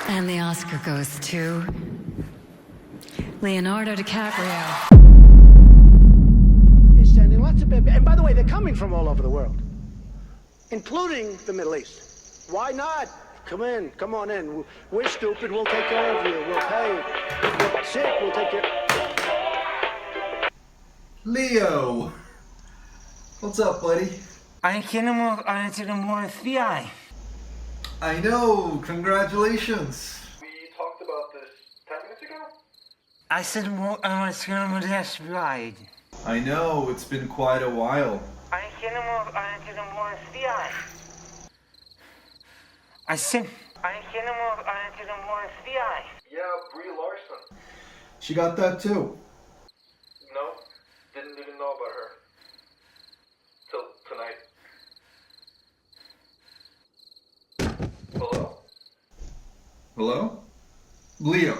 And the Oscar goes to Leonardo DiCaprio. He's sending lots of people. And by the way, they're coming from all over the world, including the Middle East. Why not? Come in. Come on in. We're stupid. We'll take care of you. We'll pay. You're sick. We'll take care. Leo! What's up, buddy? I came to the more FBI. I know! Congratulations! We talked about this 10 minutes ago? I said I was going to the FBI. I know, it's been quite a while. I came to the more FBI. I said I came to the more FBI. Yeah, Brie Larson. She got that too. No, didn't even know about her. Till tonight. Hello? Hello? Leo.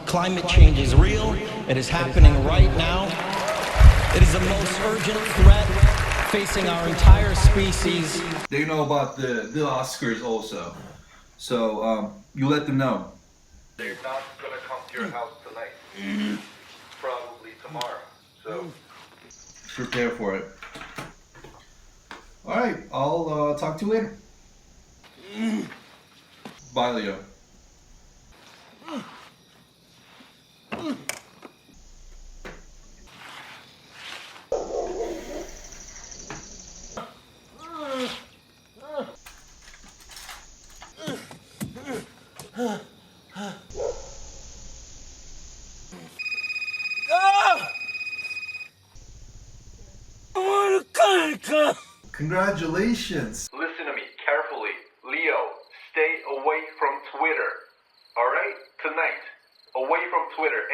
Climate change is real. It is happening right now. It is the most urgent threat facing our entire species. They know about the Oscars also. So, you let them know. They're not gonna come to your house tonight. Probably tomorrow. So, Prepare for it. Alright, I'll talk to you later. Bye, Leo. Congratulations! listen to me carefully. Leo, stay away from Twitter. Alright? Tonight. Away from Twitter.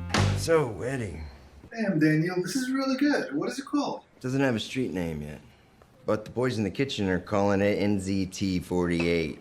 N911. So, wedding. Damn, Daniel, this is really good. What is it called? Doesn't have a street name yet. But the boys in the kitchen are calling it NZT 48.